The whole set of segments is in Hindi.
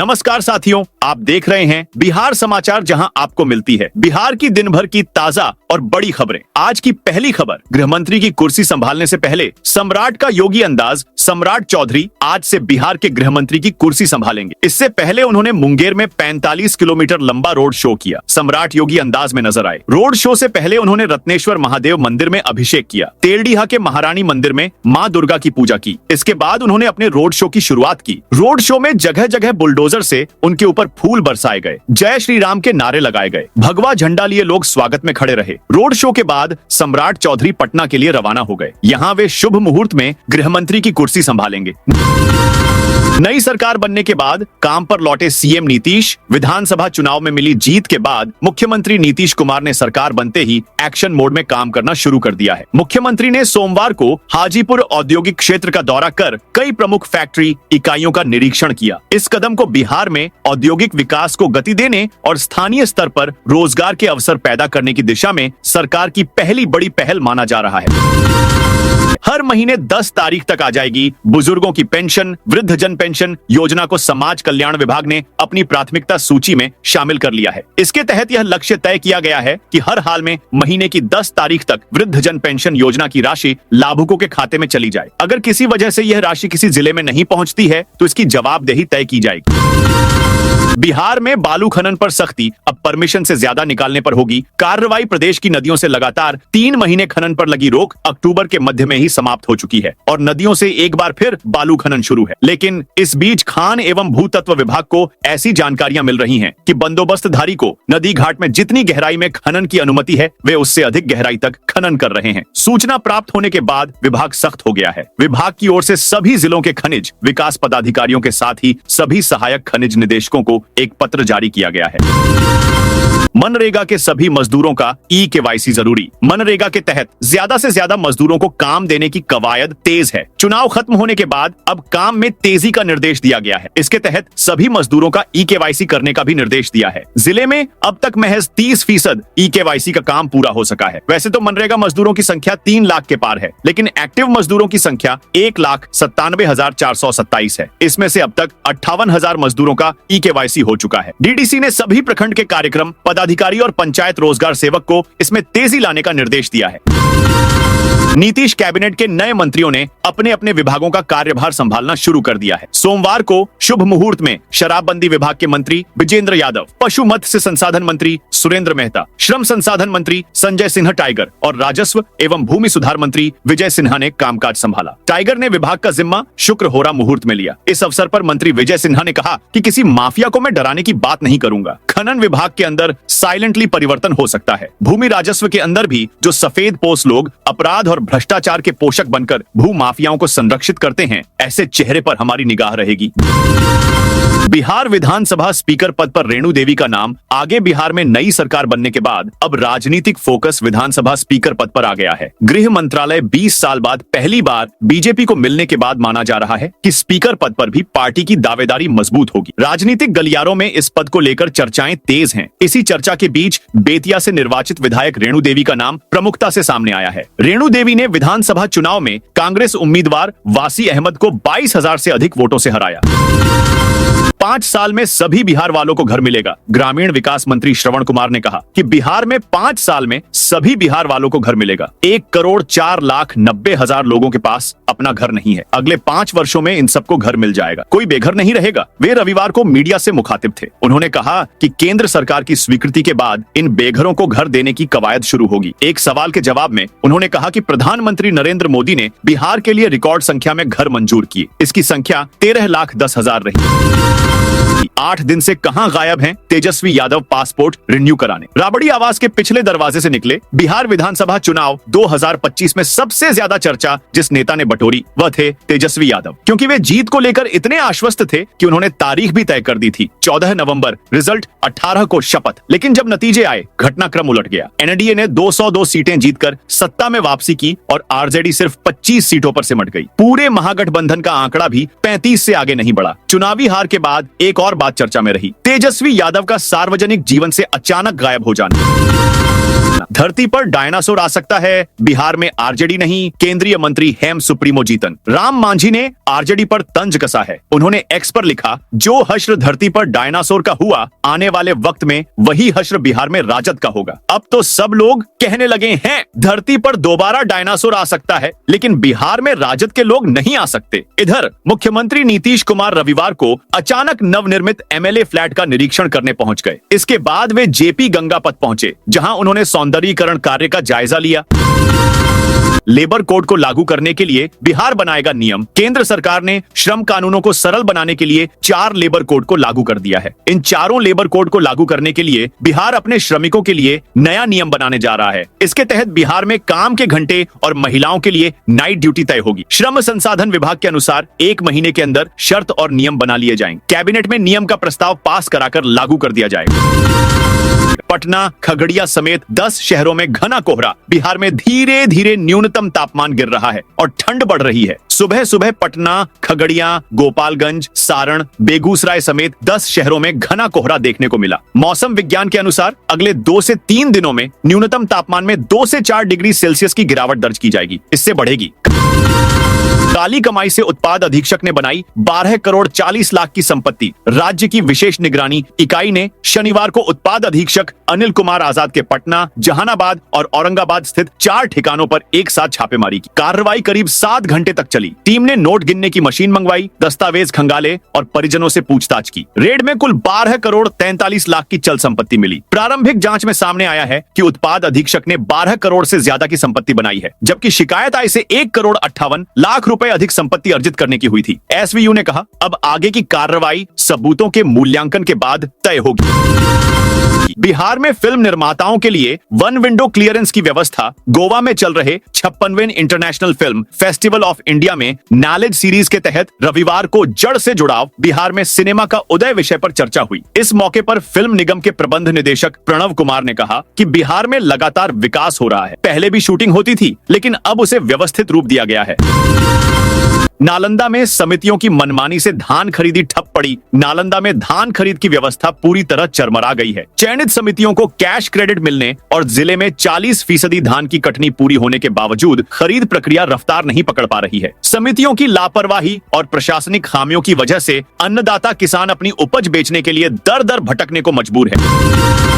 नमस्कार साथियों, आप देख रहे हैं बिहार समाचार, जहां आपको मिलती है बिहार की दिन भर की ताजा और बड़ी खबरें। आज की पहली खबर, गृह मंत्री की कुर्सी संभालने से पहले सम्राट का योगी अंदाज। सम्राट चौधरी आज से बिहार के गृह मंत्री की कुर्सी संभालेंगे। इससे पहले उन्होंने मुंगेर में 45 किलोमीटर लंबा रोड शो किया। सम्राट योगी अंदाज में नजर आए। रोड शो से पहले उन्होंने रत्नेश्वर महादेव मंदिर में अभिषेक किया। तेलडीहा के महारानी मंदिर में मां दुर्गा की पूजा की। इसके बाद उन्होंने अपने रोड शो की शुरुआत की। रोड शो में जगह जगह बुलडोजर से उनके ऊपर फूल बरसाए गए, जय श्री राम के नारे लगाए गए, भगवा झंडा लिए लोग स्वागत में खड़े रहे। रोड शो के बाद सम्राट चौधरी पटना के लिए रवाना हो गए। यहाँ वे शुभ मुहूर्त में गृह मंत्री की कुर्सी संभालेंगे। नई सरकार बनने के बाद काम पर लौटे सीएम नीतीश। विधानसभा चुनाव में मिली जीत के बाद मुख्यमंत्री नीतीश कुमार ने सरकार बनते ही एक्शन मोड में काम करना शुरू कर दिया है। मुख्यमंत्री ने सोमवार को हाजीपुर औद्योगिक क्षेत्र का दौरा कर कई प्रमुख फैक्ट्री इकाइयों का निरीक्षण किया। इस कदम को बिहार में औद्योगिक विकास को गति देने और स्थानीय स्तर पर रोजगार के अवसर पैदा करने की दिशा में सरकार की पहली बड़ी पहल माना जा रहा है। हर महीने 10 तारीख तक आ जाएगी बुजुर्गों की पेंशन। वृद्धजन पेंशन योजना को समाज कल्याण विभाग ने अपनी प्राथमिकता सूची में शामिल कर लिया है। इसके तहत यह लक्ष्य तय किया गया है कि हर हाल में महीने की 10 तारीख तक वृद्धजन पेंशन योजना की राशि लाभुकों के खाते में चली जाए। अगर किसी वजह से यह राशि किसी जिले में नहीं पहुंचती है तो इसकी जवाबदेही तय की जाएगी। बिहार में बालू खनन पर सख्ती, अब परमिशन से ज्यादा निकालने पर होगी कार्रवाई। प्रदेश की नदियों से लगातार 3 महीने खनन पर लगी रोक अक्टूबर के मध्य में ही समाप्त हो चुकी है और नदियों से एक बार फिर बालू खनन शुरू है। लेकिन इस बीच खान एवं भूतत्व विभाग को ऐसी जानकारियां मिल रही हैं कि बंदोबस्तधारी को नदी घाट में जितनी गहराई में खनन की अनुमति है वे उससे अधिक गहराई तक खनन कर रहे हैं। सूचना प्राप्त होने के बाद विभाग सख्त हो गया है। विभाग की ओर से सभी जिलों के खनिज विकास पदाधिकारियों के साथ ही सभी सहायक खनिज निदेशकों को एक पत्र जारी किया गया है। मनरेगा के सभी मजदूरों का ई-केवाईसी जरूरी। मनरेगा के तहत ज्यादा से ज्यादा मजदूरों को काम देने की कवायद तेज है। चुनाव खत्म होने के बाद अब काम में तेजी का निर्देश दिया गया है। इसके तहत सभी मजदूरों का ई-केवाईसी करने का भी निर्देश दिया है। जिले में अब तक महज 30% ई-केवाईसी का काम पूरा हो सका है। वैसे तो मनरेगा मजदूरों की संख्या 3 लाख के पार है, लेकिन एक्टिव मजदूरों की संख्या 1,97,427 है। इसमें से अब तक 58,000 मजदूरों का ई-केवाईसी हो चुका है। डीडीसी ने सभी प्रखंड के कार्यक्रम पदाधिकारी और पंचायत रोजगार सेवक को इसमें तेजी लाने का निर्देश दिया है। नीतीश कैबिनेट के नए मंत्रियों ने अपने अपने विभागों का कार्यभार संभालना शुरू कर दिया है। सोमवार को शुभ मुहूर्त में शराबबंदी विभाग के मंत्री विजेंद्र यादव, पशु मत्स्य संसाधन मंत्री सुरेंद्र मेहता, श्रम संसाधन मंत्री संजय सिन्हा टाइगर और राजस्व एवं भूमि सुधार मंत्री विजय सिन्हा ने कामकाज संभाला। टाइगर ने विभाग का जिम्मा शुक्र होरा मुहूर्त में लिया। इस अवसर पर मंत्री विजय सिन्हा ने कहा कि किसी माफिया को मैं डराने की बात नहीं करूंगा। खनन विभाग के अंदर साइलेंटली परिवर्तन हो सकता है। भूमि राजस्व के अंदर भी जो सफेद पोश लोग अपराध और भ्रष्टाचार के पोषक बनकर भू माफियाओं को संरक्षित करते हैं, ऐसे चेहरे पर हमारी निगाह रहेगी। बिहार विधानसभा स्पीकर पद पर रेणु देवी का नाम आगे। बिहार में नई सरकार बनने के बाद अब राजनीतिक फोकस विधानसभा स्पीकर पद पर आ गया है। गृह मंत्रालय 20 साल बाद पहली बार बीजेपी को मिलने के बाद माना जा रहा है कि स्पीकर पद पर भी पार्टी की दावेदारी मजबूत होगी। राजनीतिक गलियारों में इस पद को लेकर चर्चाएं तेज हैं। इसी चर्चा के बीच बेतिया से निर्वाचित विधायक रेणु देवी का नाम प्रमुखता से सामने आया है। रेणु देवी ने विधानसभा चुनाव में कांग्रेस उम्मीदवार वासी अहमद को 22,000 से अधिक वोटों से हराया। 5 साल में सभी बिहार वालों को घर मिलेगा। ग्रामीण विकास मंत्री श्रवण कुमार ने कहा कि बिहार में 5 साल में सभी बिहार वालों को घर मिलेगा। 1,04,90,000 लोगों के पास अपना घर नहीं है। अगले 5 वर्षों में इन सबको घर मिल जाएगा। कोई बेघर नहीं रहेगा। वे रविवार को मीडिया से मुखातिब थे। उन्होंने कहा कि केंद्र सरकार की स्वीकृति के बाद इन बेघरों को घर देने की कवायद शुरू होगी। एक सवाल के जवाब में उन्होंने कहा कि प्रधानमंत्री नरेंद्र मोदी ने बिहार के लिए रिकॉर्ड संख्या में घर मंजूर किए। इसकी संख्या 13,10,000 रही। 8 दिन से कहां गायब हैं तेजस्वी यादव पासपोर्ट रिन्यू कराने। राबड़ी आवास के पिछले दरवाजे से निकले। बिहार विधानसभा चुनाव 2025 में सबसे ज्यादा चर्चा जिस नेता ने बटोरी वह थे तेजस्वी यादव, क्योंकि वे जीत को लेकर इतने आश्वस्त थे कि उन्होंने तारीख भी तय कर दी थी। 14 नवंबर, रिजल्ट 18 को शपथ। लेकिन जब नतीजे आए घटनाक्रम उलट गया। एनडीए ने 202 सीटें जीतकर सत्ता में वापसी की और आरजेडी सिर्फ 25 सीटों पर सिमट गई। पूरे महागठबंधन का आंकड़ा भी 35 से आगे नहीं बढ़ा। चुनावी हार के बाद एक और बात चर्चा में रही, तेजस्वी यादव का सार्वजनिक जीवन से अचानक गायब हो जाना। धरती पर डायनासोर आ सकता है, बिहार में आरजेडी नहीं, केंद्रीय मंत्री हेम सुप्रीमो जीतन। राम मांझी ने आरजेडी पर तंज कसा है। उन्होंने एक्स पर लिखा, जो हश्र धरती पर डायनासोर का हुआ, आने वाले वक्त में वही हश्र बिहार में राजद का होगा। अब तो सब लोग कहने लगे हैं धरती पर दोबारा डायनासोर आ सकता है, लेकिन बिहार में राजद के लोग नहीं आ सकते। इधर मुख्यमंत्री नीतीश कुमार रविवार को अचानक नवनिर्मित एमएलए फ्लैट का निरीक्षण करने पहुंच गए। इसके बाद वे जेपी गंगापत पहुंचे, जहां उन्होंने सौंदर्यीकरण कार्य का जायजा लिया। लेबर कोड को लागू करने के लिए बिहार बनाएगा नियम। केंद्र सरकार ने श्रम कानूनों को सरल बनाने के लिए 4 लेबर कोड को लागू कर दिया है। इन चारों लेबर कोड को लागू करने के लिए बिहार अपने श्रमिकों के लिए नया नियम बनाने जा रहा है। इसके तहत बिहार में काम के घंटे और महिलाओं के लिए नाइट ड्यूटी तय होगी। श्रम संसाधन विभाग के अनुसार 1 महीने के अंदर शर्त और नियम बना लिए जाएंगे। कैबिनेट में नियम का प्रस्ताव पास कराकर लागू कर दिया जाएगा। पटना, खगड़िया समेत 10 शहरों में घना कोहरा। बिहार में धीरे धीरे न्यूनतम तापमान गिर रहा है और ठंड बढ़ रही है। सुबह सुबह पटना, खगड़िया, गोपालगंज, सारण, बेगूसराय समेत 10 शहरों में घना कोहरा देखने को मिला। मौसम विज्ञान के अनुसार अगले 2 से 3 दिनों में न्यूनतम तापमान में 2 से 4 डिग्री सेल्सियस की गिरावट दर्ज की जाएगी। इससे बढ़ेगी। काली कमाई से उत्पाद अधीक्षक ने बनाई 12 करोड़ 40 लाख की संपत्ति। राज्य की विशेष निगरानी इकाई ने शनिवार को उत्पाद अधीक्षक अनिल कुमार आजाद के पटना, जहानाबाद और औरंगाबाद स्थित 4 ठिकानों पर एक साथ छापेमारी की। कार्रवाई करीब 7 घंटे तक चली। टीम ने नोट गिनने की मशीन मंगवाई, दस्तावेज खंगाले और परिजनों से पूछताछ की। रेड में कुल 12 करोड़ 43 लाख की चल संपत्ति मिली। प्रारंभिक जांच में सामने आया है कि उत्पाद अधीक्षक ने 12 करोड़ से ज्यादा की संपत्ति बनाई है, जबकि शिकायत आय से 1 करोड़ 58 लाख रुपए अधिक संपत्ति अर्जित करने की हुई थी। एसवीयू ने कहा, अब आगे की कार्रवाई सबूतों के मूल्यांकन के बाद तय होगी। बिहार में फिल्म निर्माताओं के लिए 1 विंडो क्लियरेंस की व्यवस्था। गोवा में चल रहे 56वें international film festival of India में नॉलेज सीरीज के तहत रविवार को जड़ से जुड़ाव बिहार में सिनेमा का उदय विषय पर चर्चा हुई। इस मौके पर फिल्म निगम के प्रबंध निदेशक प्रणव कुमार ने कहा कि बिहार में लगातार विकास हो रहा है। पहले भी शूटिंग होती थी, लेकिन अब उसे व्यवस्थित रूप दिया गया है। नालंदा में समितियों की मनमानी से धान खरीदी ठप पड़ी। नालंदा में धान खरीद की व्यवस्था पूरी तरह चरमरा गई है। चयनित समितियों को कैश क्रेडिट मिलने और जिले में 40% धान की कटनी पूरी होने के बावजूद खरीद प्रक्रिया रफ्तार नहीं पकड़ पा रही है। समितियों की लापरवाही और प्रशासनिक खामियों की वजह से अन्नदाता किसान अपनी उपज बेचने के लिए दर दर भटकने को मजबूर है।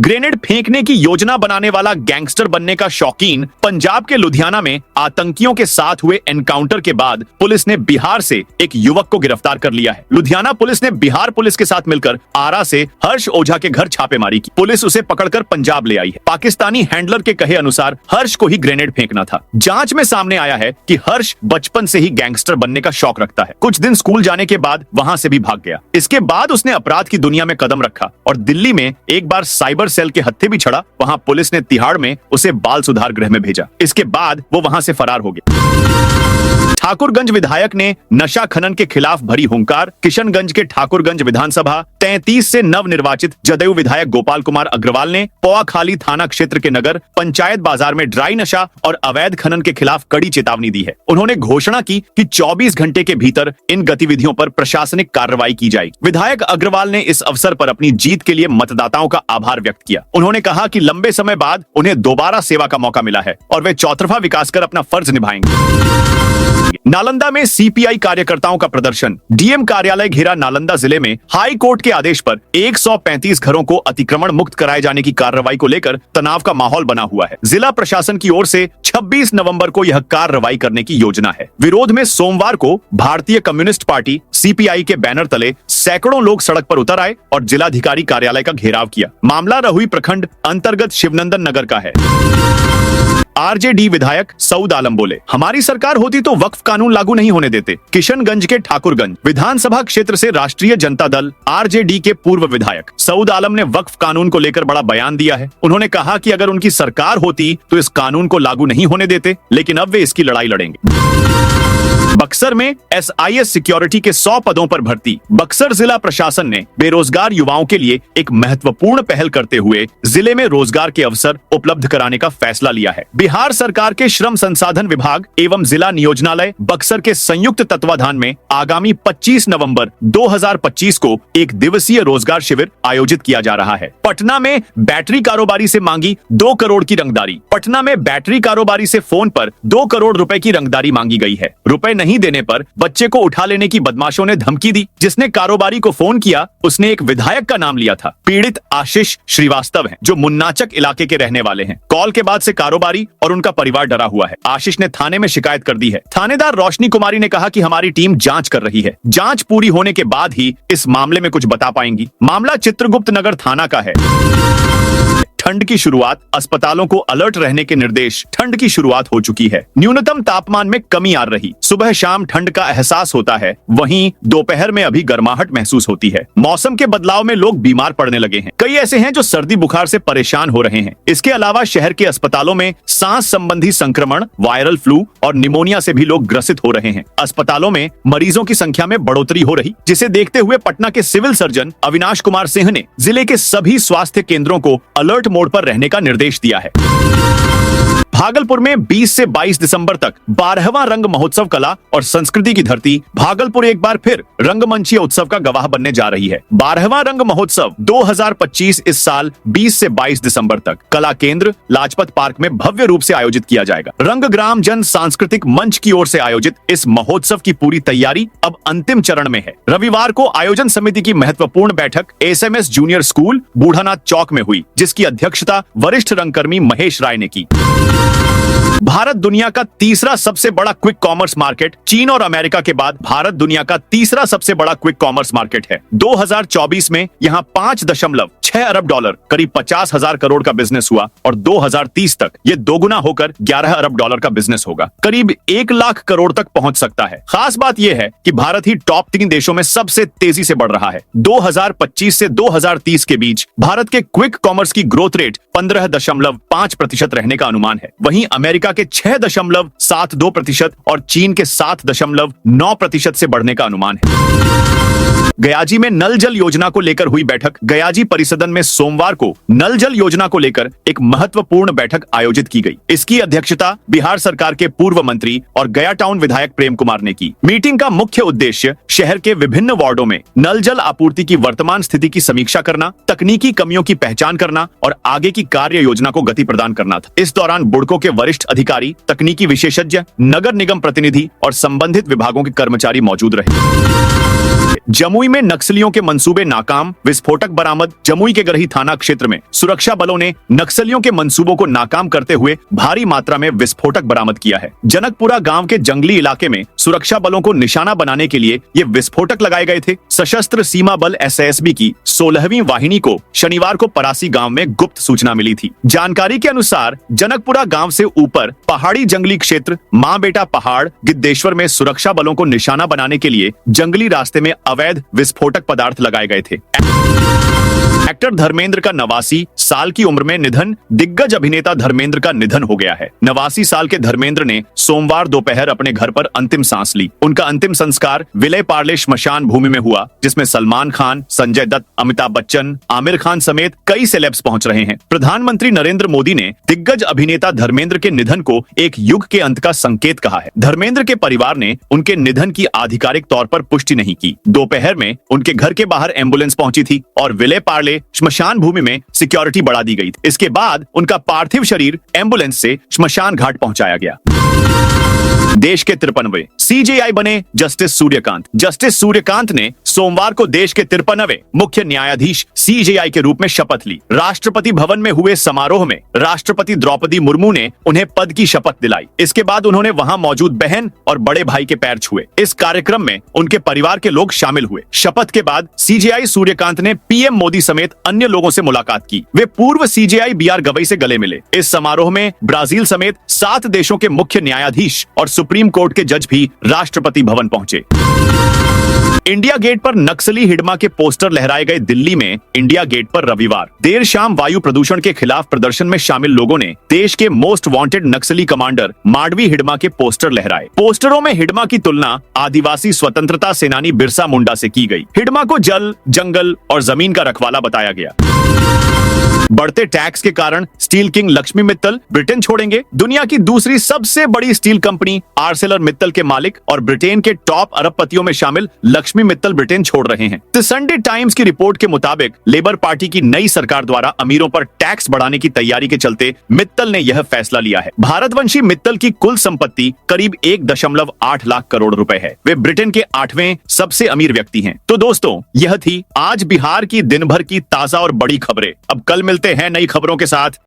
ग्रेनेड फेंकने की योजना बनाने वाला गैंगस्टर बनने का शौकीन पंजाब के लुधियाना में आतंकियों के साथ हुए एनकाउंटर के बाद पुलिस ने बिहार से एक युवक को गिरफ्तार कर लिया है। लुधियाना पुलिस ने बिहार पुलिस के साथ मिलकर आरा से हर्ष ओझा के घर छापेमारी की। पुलिस उसे पकड़कर पंजाब ले आई है। पाकिस्तानी हैंडलर के कहे अनुसार हर्ष को ही ग्रेनेड फेंकना था। जांच में सामने आया है कि हर्ष बचपन से ही गैंगस्टर बनने का शौक रखता है। कुछ दिन स्कूल जाने के बाद वहां से भी भाग गया। इसके बाद उसने अपराध की दुनिया में कदम रखा और दिल्ली में एक बार साइबर सेल के हत्थे भी चढ़ा। वहां पुलिस ने तिहाड़ में उसे बाल सुधार गृह में भेजा। इसके बाद वो वहां से फरार हो गया। ठाकुरगंज विधायक ने नशा खनन के खिलाफ भरी हुंकार। किशनगंज के ठाकुरगंज विधानसभा 33 से नवनिर्वाचित जदयू विधायक गोपाल कुमार अग्रवाल ने पोआखाली थाना क्षेत्र के नगर पंचायत बाजार में ड्राई नशा और अवैध खनन के खिलाफ कड़ी चेतावनी दी है। उन्होंने घोषणा की कि 24 घंटे के भीतर इन गतिविधियों पर प्रशासनिक कार्रवाई की जाएगी। विधायक अग्रवाल ने इस अवसर पर अपनी जीत के लिए मतदाताओं का आभार व्यक्त किया। उन्होंने कहा कि लंबे समय बाद उन्हें दोबारा सेवा का मौका मिला है और वे चौतरफा विकास कर अपना फर्ज निभाएंगे। नालंदा में सीपीआई कार्यकर्ताओं का प्रदर्शन। डीएम कार्यालय घेरा। नालंदा जिले में हाई कोर्ट के आदेश पर 135 घरों को अतिक्रमण मुक्त कराए जाने की कार्रवाई को लेकर तनाव का माहौल बना हुआ है। जिला प्रशासन की ओर से 26 नवंबर को यह कार्रवाई करने की योजना है। विरोध में सोमवार को भारतीय कम्युनिस्ट पार्टी सीपीआई के बैनर तले सैकड़ों लोग सड़क पर उतर आए और जिलाधिकारी कार्यालय का घेराव किया। मामला रहुई प्रखंड अंतर्गत शिवनंदन नगर का है। आरजेडी विधायक सऊद आलम बोले, हमारी सरकार होती तो वक्फ कानून लागू नहीं होने देते। किशनगंज के ठाकुरगंज विधानसभा क्षेत्र से राष्ट्रीय जनता दल आरजेडी के पूर्व विधायक सऊद आलम ने वक्फ कानून को लेकर बड़ा बयान दिया है। उन्होंने कहा कि अगर उनकी सरकार होती तो इस कानून को लागू नहीं होने देते, लेकिन अब वे इसकी लड़ाई लड़ेंगे। बक्सर में SIS सिक्योरिटी के 100 पदों पर भर्ती। बक्सर जिला प्रशासन ने बेरोजगार युवाओं के लिए एक महत्वपूर्ण पहल करते हुए जिले में रोजगार के अवसर उपलब्ध कराने का फैसला लिया है। बिहार सरकार के श्रम संसाधन विभाग एवं जिला नियोजनालय बक्सर के संयुक्त तत्वाधान में आगामी 25 नवंबर 2025 को एक दिवसीय रोजगार शिविर आयोजित किया जा रहा है। पटना में बैटरी कारोबारी से मांगी 2 करोड़ की रंगदारी। पटना में बैटरी कारोबारी से फोन पर 2 करोड़ रुपए की रंगदारी मांगी गई है। रुपए नहीं देने पर बच्चे को उठा लेने की बदमाशों ने धमकी दी। जिसने कारोबारी को फोन किया उसने एक विधायक का नाम लिया था। पीड़ित आशीष श्रीवास्तव हैं, जो मुन्नाचक इलाके के रहने वाले हैं। कॉल के बाद से कारोबारी और उनका परिवार डरा हुआ है। आशीष ने थाने में शिकायत कर दी है। थानेदार रोशनी कुमारी ने कहा कि हमारी टीम जांच कर रही है। जांच पूरी होने के बाद ही इस मामले में कुछ बता पाएंगी। मामला चित्रगुप्त नगर थाना का है। ठंड की शुरुआत, अस्पतालों को अलर्ट रहने के निर्देश। ठंड की शुरुआत हो चुकी है। न्यूनतम तापमान में कमी आ रही। सुबह शाम ठंड का एहसास होता है, वहीं दोपहर में अभी गर्माहट महसूस होती है। मौसम के बदलाव में लोग बीमार पड़ने लगे हैं। कई ऐसे हैं जो सर्दी बुखार से परेशान हो रहे हैं। इसके अलावा शहर के अस्पतालों में सांस संबंधी संक्रमण, वायरल फ्लू और निमोनिया से भी लोग ग्रसित हो रहे हैं। अस्पतालों में मरीजों की संख्या में बढ़ोतरी हो रही, जिसे देखते हुए पटना के सिविल सर्जन अविनाश कुमार सिंह ने जिले के सभी स्वास्थ्य केंद्रों को अलर्ट मोड पर रहने का निर्देश दिया है। भागलपुर में 20 से 22 दिसंबर तक 12वां रंग महोत्सव कला और संस्कृति की धरती भागलपुर एक बार फिर रंगमंचीय उत्सव का गवाह बनने जा रही है। 12वां रंग महोत्सव 2025 इस साल 20 से 22 दिसंबर तक कला केंद्र लाजपत पार्क में भव्य रूप से आयोजित किया जाएगा। रंगग्राम जन सांस्कृतिक मंच की ओर से आयोजित इस महोत्सव की पूरी तैयारी अब अंतिम चरण में है। रविवार को आयोजन समिति की महत्वपूर्ण बैठक SMS जूनियर स्कूल बूढ़ानाथ चौक में हुई, जिसकी अध्यक्षता वरिष्ठ रंगकर्मी महेश राय ने की। भारत दुनिया का तीसरा सबसे बड़ा क्विक कॉमर्स मार्केट। चीन और अमेरिका के बाद भारत दुनिया का तीसरा सबसे बड़ा क्विक कॉमर्स मार्केट है। 2024 में यहाँ 5.6 अरब डॉलर करीब 50,000 करोड़ का बिजनेस हुआ और 2030 तक ये दोगुना होकर 11 अरब डॉलर का बिजनेस होगा। करीब 1 लाख करोड़ तक पहुंच सकता है। खास बात यह है कि भारत ही टॉप 3 देशों में सबसे तेजी से बढ़ रहा है। 2025 से 2030 के बीच भारत के क्विक कॉमर्स की ग्रोथ रेट 15.5% रहने का अनुमान है। वहीं अमेरिका के 6.72% और चीन के 7.9% से बढ़ने का अनुमान है। गयाजी में नल जल योजना को लेकर हुई बैठक। गयाजी परिसदन में सोमवार को नल जल योजना को लेकर एक महत्वपूर्ण बैठक आयोजित की गई। इसकी अध्यक्षता बिहार सरकार के पूर्व मंत्री और गया टाउन विधायक प्रेम कुमार ने की। मीटिंग का मुख्य उद्देश्य शहर के विभिन्न वार्डों में नल जल आपूर्ति की वर्तमान स्थिति की समीक्षा करना, तकनीकी कमियों की पहचान करना और आगे की कार्य योजना को गति प्रदान करना था। इस दौरान बुडको के वरिष्ठ अधिकारी, तकनीकी विशेषज्ञ, नगर निगम प्रतिनिधि और संबंधित विभागों के कर्मचारी मौजूद रहे। जमुई में नक्सलियों के मंसूबे नाकाम, विस्फोटक बरामद। जमुई के गरही थाना क्षेत्र में सुरक्षा बलों ने नक्सलियों के मंसूबों को नाकाम करते हुए भारी मात्रा में विस्फोटक बरामद किया है। जनकपुरा गांव के जंगली इलाके में सुरक्षा बलों को निशाना बनाने के लिए ये विस्फोटक लगाए गए थे। सशस्त्र सीमा बल SISB की 16वीं वाहिनी को शनिवार को परासी गांव में गुप्त सूचना मिली थी। जानकारी के अनुसार जनकपुरा गांव से ऊपर पहाड़ी जंगली क्षेत्र मां बेटा पहाड़ गिद्धेश्वर में सुरक्षा बलों को निशाना बनाने के लिए जंगली रास्ते में अवैध विस्फोटक पदार्थ लगाए गए थे। एक्टर धर्मेंद्र का 89 साल की उम्र में निधन। दिग्गज अभिनेता धर्मेंद्र का निधन हो गया है। 89 साल के धर्मेंद्र ने सोमवार दोपहर अपने घर पर अंतिम सांस ली। उनका अंतिम संस्कार विले पार्ले श्मशान भूमि में हुआ, जिसमें सलमान खान, संजय दत्त, अमिताभ बच्चन, आमिर खान समेत कई सेलेब्स पहुंच रहे हैं। प्रधानमंत्री नरेंद्र मोदी ने दिग्गज अभिनेता धर्मेंद्र के निधन को एक युग के अंत का संकेत कहा है। धर्मेंद्र के परिवार ने उनके निधन की आधिकारिक तौर पर पुष्टि नहीं की। दोपहर में उनके घर के बाहर एम्बुलेंस पहुंची थी और विले पार्ले श्मशान भूमि में सिक्योरिटी बढ़ा दी गई। इसके बाद उनका पार्थिव शरीर एम्बुलेंस से श्मशान घाट पहुंचाया गया। देश के 53वें CJI बने जस्टिस सूर्यकांत। जस्टिस सूर्यकांत ने सोमवार को देश के 53वें मुख्य न्यायाधीश CJI के रूप में शपथ ली। राष्ट्रपति भवन में हुए समारोह में राष्ट्रपति द्रौपदी मुर्मू ने उन्हें पद की शपथ दिलाई। इसके बाद उन्होंने वहां मौजूद बहन और बड़े भाई के पैर छुए। इस कार्यक्रम में उनके परिवार के लोग शामिल हुए। शपथ के बाद CJI सूर्यकांत ने PM मोदी समेत अन्य लोगों से मुलाकात की। वे पूर्व CJI BR गवई से गले मिले। इस समारोह में ब्राजील समेत 7 देशों के मुख्य न्यायाधीश और सुप्रीम कोर्ट के जज भी राष्ट्रपति भवन पहुंचे। इंडिया गेट पर नक्सली हिडमा के पोस्टर लहराए गए दिल्ली में इंडिया गेट पर रविवार देर शाम वायु प्रदूषण के खिलाफ प्रदर्शन में शामिल लोगों ने देश के मोस्ट वांटेड नक्सली कमांडर माडवी हिडमा के पोस्टर लहराए। पोस्टरों में हिडमा की तुलना आदिवासी स्वतंत्रता सेनानी बिरसा मुंडा से की गई। हिडमा को जल, जंगल और जमीन का रखवाला बताया गया। बढ़ते टैक्स के कारण steel king Lakshmi Mittal Britain छोड़ेंगे। दुनिया की दूसरी सबसे बड़ी स्टील कंपनी आर्सेलर मित्तल के मालिक और ब्रिटेन के टॉप अरबपतियों में शामिल लक्ष्मी मित्तल ब्रिटेन छोड़ रहे हैं। द संडे टाइम्स की रिपोर्ट के मुताबिक लेबर पार्टी की नई सरकार द्वारा अमीरों पर टैक्स बढ़ाने की तैयारी के चलते मित्तल ने यह फैसला लिया है। भारतवंशी मित्तल की कुल संपत्ति करीब 1.8 लाख करोड़ रुपए है। वे ब्रिटेन के 8वें सबसे अमीर व्यक्ति हैं। तो दोस्तों, यह थी आज बिहार की दिन भर की ताजा और बड़ी खबरें। अब कल मिलते हैं नई खबरों के साथ।